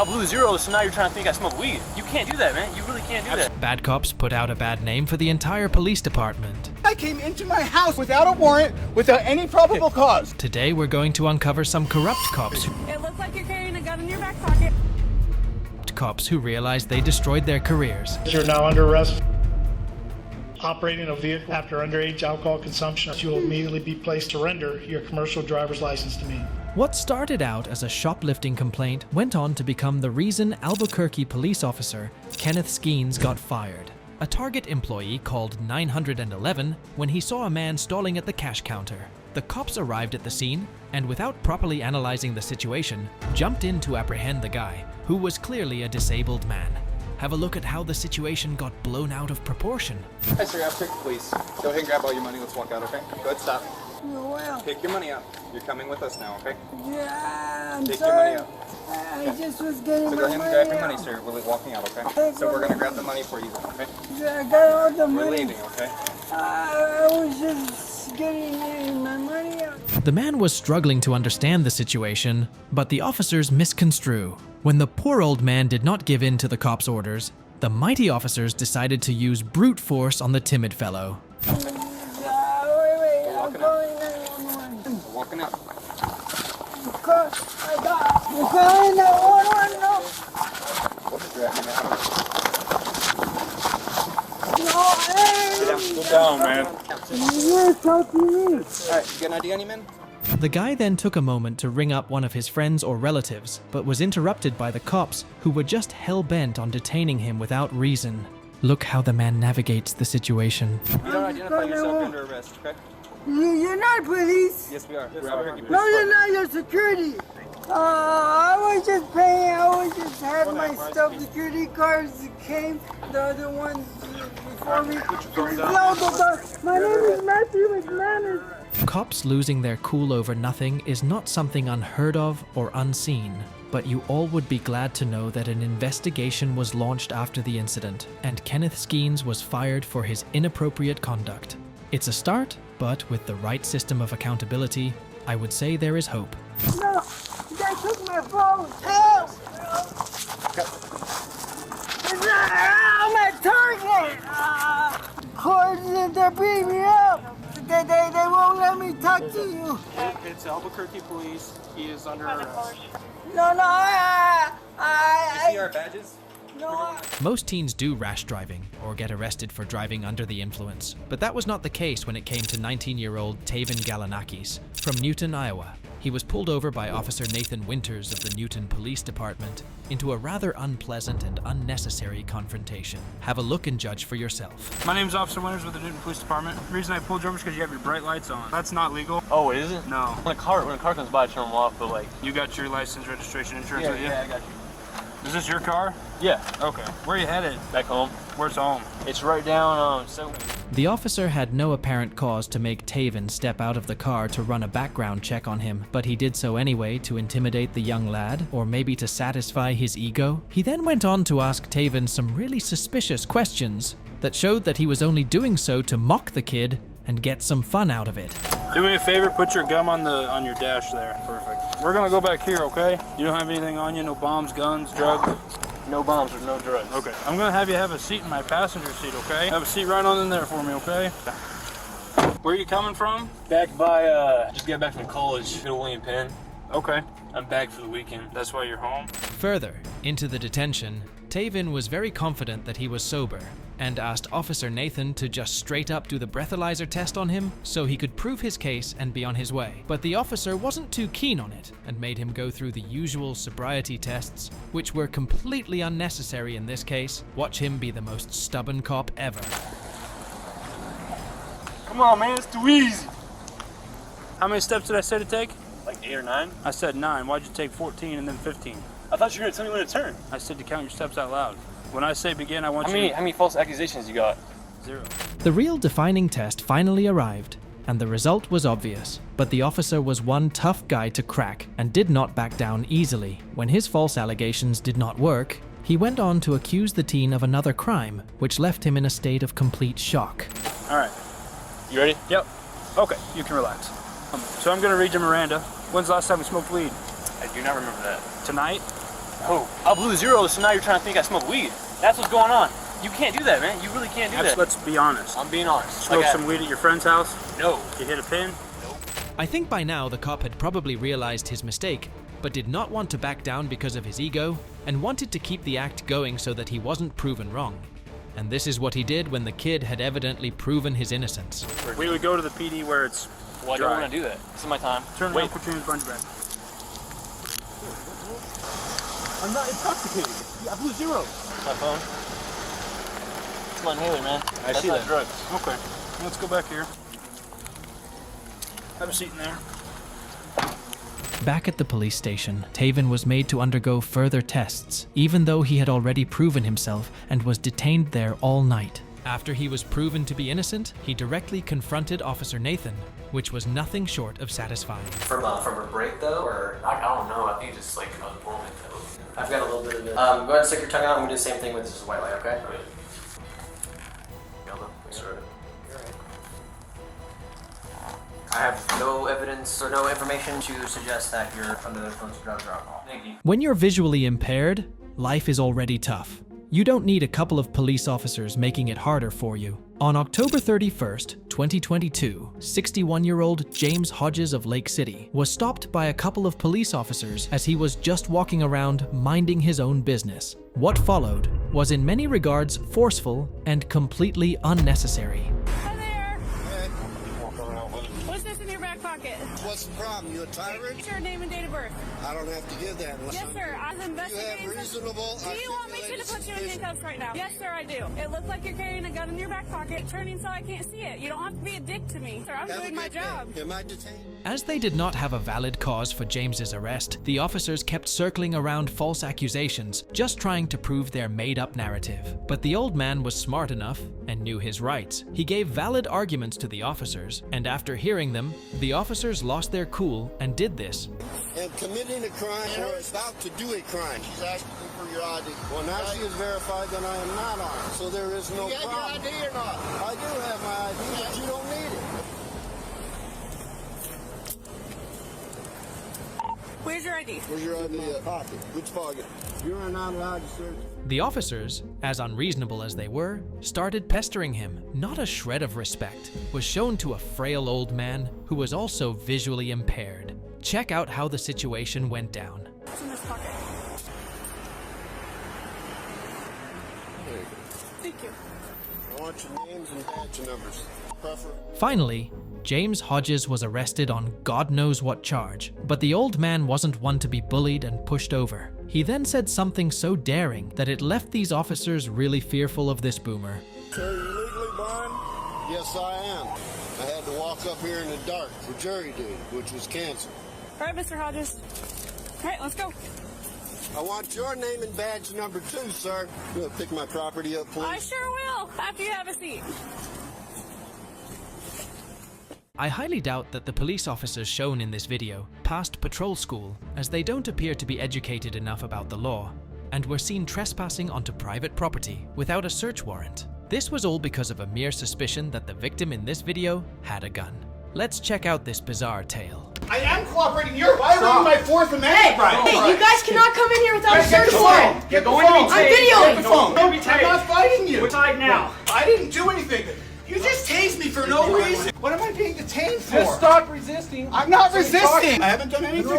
blue zeros, so now you're trying to think I smoke weed. You can't do that, man. You really can't do that. Bad cops put out a bad name for the entire police department. I came into my house without a warrant, without any probable cause. Today we're going to uncover some corrupt cops. It looks like you're carrying a gun in your back pocket. Cops who realized they destroyed their careers. You're now under arrest. Operating a vehicle after underage alcohol consumption, you will immediately be placed to surrender your commercial driver's license to me. What started out as a shoplifting complaint went on to become the reason Albuquerque police officer Kenneth Skeens got fired. A Target employee called 911 when he saw a man stalling at the cash counter. The cops arrived at the scene and, without properly analyzing the situation, jumped in to apprehend the guy, who was clearly a disabled man. Have a look at how the situation got blown out of proportion. Hi sir, I'll pick the police. Go ahead and grab all your money, let's walk out, okay? Go ahead, stop. Well, Pick your money up. You're coming with us now, okay? yeah, I'm Take sorry. your money up. I just was getting So my go ahead and money grab your out. money, sir. We're walking out, okay? So we're gonna grab the money for you, okay? Yeah, I got all the We're money. leaving, okay? I was just getting my money out. The man was struggling to understand the situation, but the officers misconstrue. When the poor old man did not give in to the cops' orders, the mighty officers decided to use brute force on the timid fellow. Wait, I'm Walking calling 911. We're walking out. You're calling 911, no? We'll just grab you now. No, hey! Sit down, man. You're talking to me. Alright, you got an ID on you, man? The guy then took a moment to ring up one of his friends or relatives, but was interrupted by the cops, who were just hell-bent on detaining him without reason. Look how the man navigates the situation. You don't identify yourself, you're under arrest, okay? You're not police. Yes, we are. We're Albuquerque Police No, you're Department. not. You're security. I was just paying. I was just had my stuff. Security cars came. The other ones before me. My name is Matthew McManus. Cops losing their cool over nothing is not something unheard of or unseen, but you all would be glad to know that an investigation was launched after the incident, and Kenneth Skeens was fired for his inappropriate conduct. It's a start, but with the right system of accountability, I would say there is hope. No, they took my phone. Help! I'm at Target. Cars, they're beating me up. They won't let me talk to you. It's Albuquerque Police. He is under arrest. No, You see our badges? no. Most teens do rash driving or get arrested for driving under the influence, but that was not the case when it came to 19-year-old Taven Galanakis from Newton, Iowa. He was pulled over by Officer Nathan Winters of the Newton Police Department into a rather unpleasant and unnecessary confrontation. Have a look and judge for yourself. My name's Officer Winters with the Newton Police Department. The reason I pulled you over is because you have your bright lights on. That's not legal. Oh, it isn't? No. When a car comes by, I turn them off, but like... You got your license, registration, insurance with you? I got you. Is this your car? Yeah, Okay. Where are you headed? back home. Where's home? It's right down, so... The officer had no apparent cause to make Taven step out of the car to run a background check on him, but he did so anyway to intimidate the young lad, or maybe to satisfy his ego. He then went on to ask Taven some really suspicious questions that showed that he was only doing so to mock the kid and get some fun out of it. Do me a favor, put your gum on your dash there. Perfect. We're gonna go back here, okay? You don't have anything on you, no bombs, guns, drugs? No bombs or no drugs. Okay. I'm gonna have you have a seat in my passenger seat, okay? Have a seat right on in there for me, okay? Where are you coming from? Back by, just got back from college, Middle William Penn. Okay. I'm back for the weekend. That's why you're home? Further, into the detention, Taven was very confident that he was sober and asked Officer Nathan to just straight up do the breathalyzer test on him so he could prove his case and be on his way. But the officer wasn't too keen on it and made him go through the usual sobriety tests, which were completely unnecessary in this case. Watch him be the most stubborn cop ever. Come on, man, it's too easy. How many steps did I say to take? Like 8 or 9? I said 9. Why'd you take 14 and then 15? I thought you were gonna tell me when to turn. I said to count your steps out loud. When I say begin, I want How you... many false accusations you got? 0. The real defining test finally arrived, and the result was obvious. But the officer was one tough guy to crack and did not back down easily. When his false allegations did not work, he went on to accuse the teen of another crime, which left him in a state of complete shock. All right. You ready? Yep. Okay, you can relax. So I'm gonna read you Miranda. When's the last time we smoked weed? I do not remember that. Tonight? Oh, I blew zero, so now you're trying to think I smoke weed. That's what's going on. You can't do that, man. You really can't do that. Let's be honest. I'm being honest. Smoke some weed at your friend's house? No. You hit a pin? I think by now the cop had probably realized his mistake, but did not want to back down because of his ego, and wanted to keep the act going so that he wasn't proven wrong. And this is what he did when the kid had evidently proven his innocence. We would go to the PD where it's Well, I dry. don't want to do that. This is my time. Turn Wait. around, put your hands behind your back. I'm not intoxicated. I blew zero. My phone. It's my inhaler, man. That's see not that. drugs. Okay, let's go back here. Have a seat in there. Back at the police station, Taven was made to undergo further tests, even though he had already proven himself and was detained there all night. After he was proven to be innocent, he directly confronted Officer Nathan, which was nothing short of satisfying. From a break though, or I don't know. I think just like a moment though. I've got a little bit of it. Go ahead and stick your tongue out. I'm gonna do the same thing with this white light, okay? I have no evidence or no information to suggest that you're under the influence of drugs or alcohol. Thank you. When you're visually impaired, life is already tough. You don't need a couple of police officers making it harder for you. On October 31st, 2022, 61-year-old James Hodges of Lake City was stopped by a couple of police officers as he was just walking around minding his own business. What followed was in many regards forceful and completely unnecessary. Hi there. What's this in your back pocket? What's the problem? You a tyrant? What's your name and date of birth? I don't have to give that. Yes, sir. I was investigating. You have reasonable. Do you want me to put you in handcuffs right now? Yes, sir, I do. It looks like you're carrying a gun in your back pocket, turning so I can't see it. You don't have to be a dick to me, sir. I'm doing my job. Am I detained? As they did not have a valid cause for James's arrest, the officers kept circling around false accusations, just trying to prove their made-up narrative. But the old man was smart enough and knew his rights. He gave valid arguments to the officers, and after hearing them, the officers lost their cool and did this. And committing a crime or about to do a crime. She's asking for your ID. Well, now she is verified that I am not armed, so there is no problem. You got your ID or not? I do have my ID, but you don't need it. Where's your ID? Where's your ID? In my pocket. Which pocket? You are not allowed to search. The officers, as unreasonable as they were, started pestering him. Not a shred of respect was shown to a frail old man who was also visually impaired. Check out how the situation went down. What's in this pocket? Thank you. I want your names and badge numbers. Finally, James Hodges was arrested on God knows what charge, but the old man wasn't one to be bullied and pushed over. He then said something so daring that it left these officers really fearful of this boomer. Sir, you legally blind? Yes, I am. I had to walk up here in the dark for jury duty, which was canceled. All right, Mr. Hodges. All right, let's go. I want your name and badge number 2, sir. You want to pick my property up, please? I sure will, after you have a seat. I highly doubt that the police officers shown in this video passed patrol school, as they don't appear to be educated enough about the law, and were seen trespassing onto private property without a search warrant. This was all because of a mere suspicion that the victim in this video had a gun. Let's check out this bizarre tale. I am cooperating. You're violating my Fourth Amendment right. Hey, you guys cannot come in here without a search warrant. Get the phone. I'm videoing. Get the phone. Don't be tased. I'm not fighting you. We're tied now. I didn't do anything. You just tased me for no reason. What am I being detained for? Just stop resisting. I'm not resisting. I haven't done anything.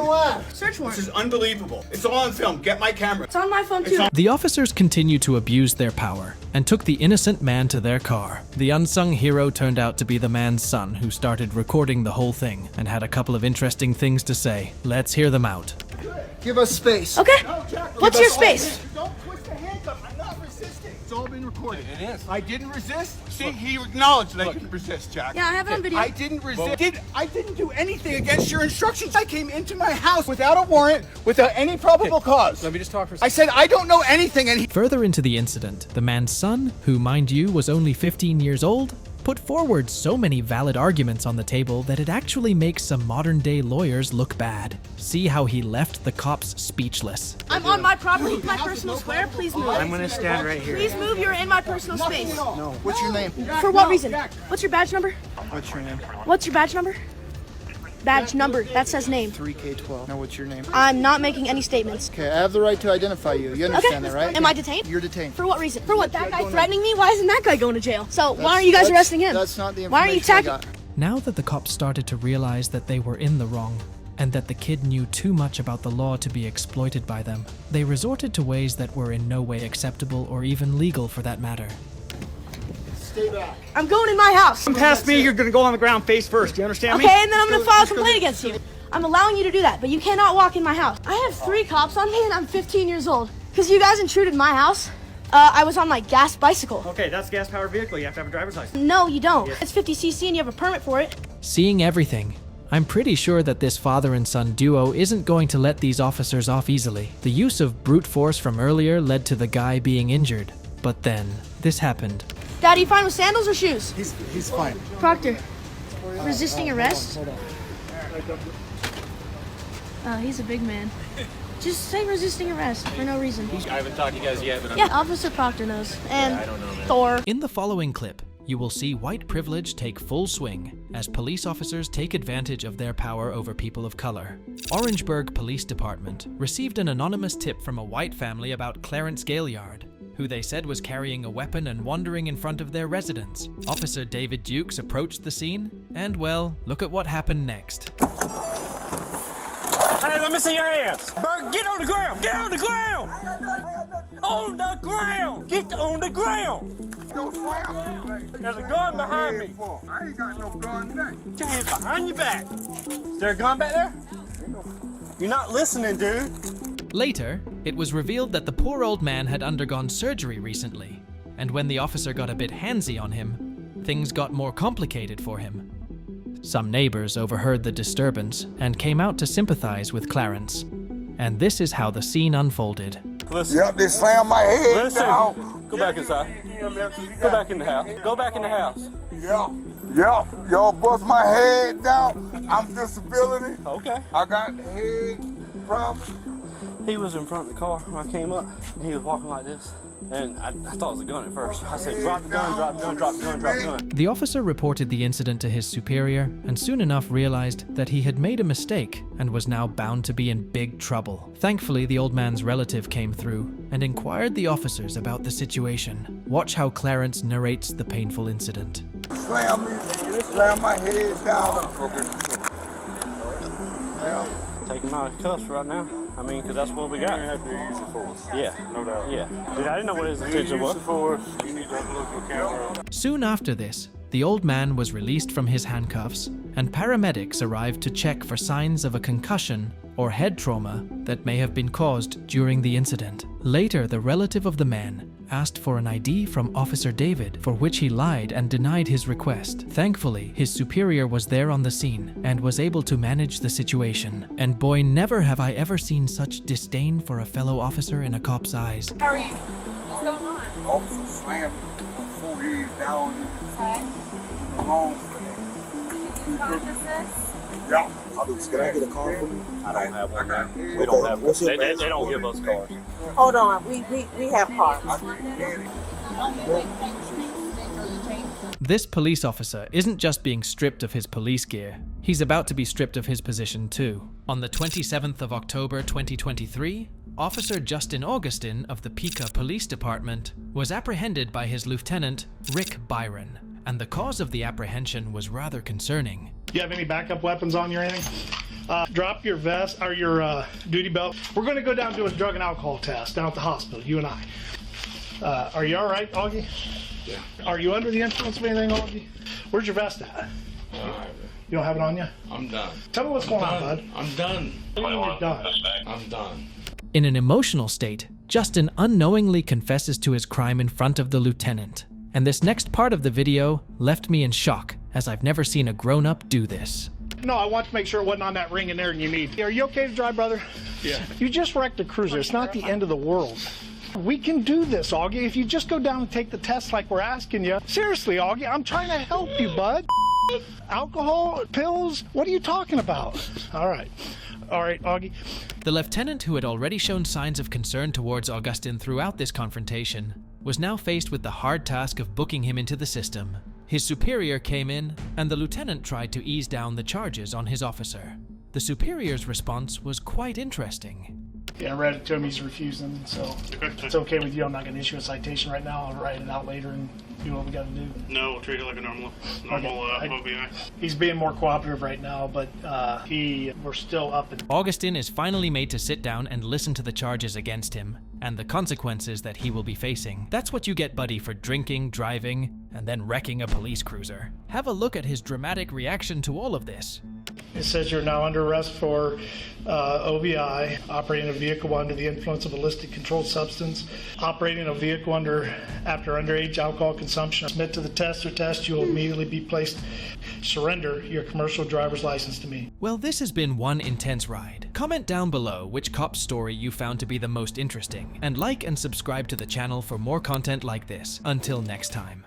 Search warrant. This is unbelievable. It's all on film. Get my camera. It's on my phone too. The officers continued to abuse their power and took the innocent man to their car. The unsung hero turned out to be the man's son, who started recording the whole thing and had a couple of interesting things to say. Let's hear them out. Give us space. Okay. No, Jack, What's your space? Don't twist the handcuff. I'm not resisting. It's all been recorded. It is. I didn't resist. See, he acknowledged that I didn't resist, Jack. Yeah, I have it on video. I didn't resist. I didn't do anything against your instructions. I came into my house without a warrant, without any probable cause. Let me just talk for a second. I said I don't know anything, and he... Further into the incident, the man's son, who mind you was only 15 years old, put forward so many valid arguments on the table that it actually makes some modern-day lawyers look bad. See how he left the cops speechless. I'm on my property, my personal square. Please move. I'm gonna stand right here. Please move. You're in my personal space. No. What's your name? For what reason? What's your badge number? What's your name? What's your badge number? badge number. That says name. 3K12. Now, what's your name? I'm not making any statements. Okay, I have the right to identify you. You understand that, right? Am I detained? You're detained. For what reason? For what? That guy threatening me? Why isn't that guy going to jail? So why aren't you guys arresting him? That's not the information Why aren't you I attacking? got. Now that the cops started to realize that they were in the wrong, and that the kid knew too much about the law to be exploited by them, they resorted to ways that were in no way acceptable or even legal for that matter. Stay back. I'm going in my house. Come past me, you're gonna go on the ground face first. Do you understand me? Okay, and then I'm going to file a complaint against you. I'm allowing you to do that, but you cannot walk in my house. I have 3 cops on me and I'm 15 years old. Because you guys intruded my house. I was on my gas bicycle. Okay, that's a gas-powered vehicle. You have to have a driver's license. No, you don't. Yeah. It's 50cc and you have a permit for it. Seeing everything, I'm pretty sure that this father and son duo isn't going to let these officers off easily. The use of brute force from earlier led to the guy being injured. But then, this happened. Daddy, you fine with sandals or shoes? He's fine. Proctor, resisting arrest? He's a big man. Just say resisting arrest for no reason. I haven't talked to you guys yet, but Yeah, Officer Proctor knows. And I don't know, man. Thor. In the following clip, you will see white privilege take full swing as police officers take advantage of their power over people of color. Orangeburg Police Department received an anonymous tip from a white family about Clarence Gaillard, who they said was carrying a weapon and wandering in front of their residence. Officer David Dukes approached the scene, and well, look at what happened next. Hey, let me see your hands. Bert, get on the ground. Get on the ground. On the ground. Get on the ground. There's a gun behind me. I ain't got no gun there. Get your hands behind your back. Is there a gun back there? You're not listening, dude. Later, it was revealed that the poor old man had undergone surgery recently, and when the officer got a bit handsy on him, things got more complicated for him. Some neighbors overheard the disturbance and came out to sympathize with Clarence. And this is how the scene unfolded. Listen. Yep, they slammed my head down. Go back inside. Go back in the house. Go back in the house. Yeah. Y'all bust my head down. I'm disability. Okay. I got head problems. He was in front of the car when I came up, and he was walking like this. And I thought it was a gun at first. I said, drop the gun, drop the gun, drop the gun, drop the gun. The officer reported the incident to his superior and soon enough realized that he had made a mistake and was now bound to be in big trouble. Thankfully, the old man's relative came through and inquired the officers about the situation. Watch how Clarence narrates the painful incident. Slam my head down. Yeah. Take him out of cuffs right now. I mean, because that's what we got. You have to use the force. Yeah. No doubt. Yeah. Dude, I didn't know what his intention was. You need to look at the camera. Soon after this, the old man was released from his handcuffs, and paramedics arrived to check for signs of a concussion or head trauma that may have been caused during the incident. Later, the relative of the man asked for an ID from Officer David, for which he lied and denied his request. Thankfully, his superior was there on the scene and was able to manage the situation. And boy, never have I ever seen such disdain for a fellow officer in a cop's eyes. How are you? What's going on? Officer slammed my forehead down. Wrong for that. Yeah. Can I get a car from you? I don't have one now. We don't have one. They don't give us cars. Hold on, we have cars. This police officer isn't just being stripped of his police gear, he's about to be stripped of his position too. On the 27th of October 2023, Officer Justin Augustin of the Piqua Police Department was apprehended by his lieutenant, Rick Byron, and the cause of the apprehension was rather concerning. Do you have any backup weapons on you or anything? Drop your vest or your duty belt. We're going to go down and do a drug and alcohol test down at the hospital, you and I. Are you all right, Augie? Yeah. Are you under the influence of anything, Augie? Where's your vest at? You don't have it on you? I'm done. Tell me what's going on, bud. I'm done. You're done. I'm done. In an emotional state, Justin unknowingly confesses to his crime in front of the lieutenant. And this next part of the video left me in shock, as I've never seen a grown-up do this. No, I want to make sure it wasn't on that ring in there and you need. Are you okay to drive, brother? Yeah. You just wrecked a cruiser. It's not the end of the world. We can do this, Augie, if you just go down and take the test like we're asking you. Seriously, Augie, I'm trying to help you, bud. Alcohol, pills, what are you talking about? All right, Augie. The lieutenant, who had already shown signs of concern towards Augustin throughout this confrontation, was now faced with the hard task of booking him into the system. His superior came in, and the lieutenant tried to ease down the charges on his officer. The superior's response was quite interesting. Yeah, I read it to him. He's refusing, so if it's okay with you, I'm not going to issue a citation right now. I'll write it out later and do what we got to do. No, we'll treat it like a normal OBI. He's being more cooperative right now, but we're still up. Augustin is finally made to sit down and listen to the charges against him and the consequences that he will be facing. That's what you get, buddy, for drinking, driving, and then wrecking a police cruiser. Have a look at his dramatic reaction to all of this. It says you're now under arrest for OVI, operating a vehicle under the influence of illicit controlled substance, operating a vehicle after underage alcohol consumption. Submit to the test or test, you will immediately be placed. Surrender your commercial driver's license to me. Well, this has been one intense ride. Comment down below which cop's story you found to be the most interesting, and like and subscribe to the channel for more content like this. Until next time.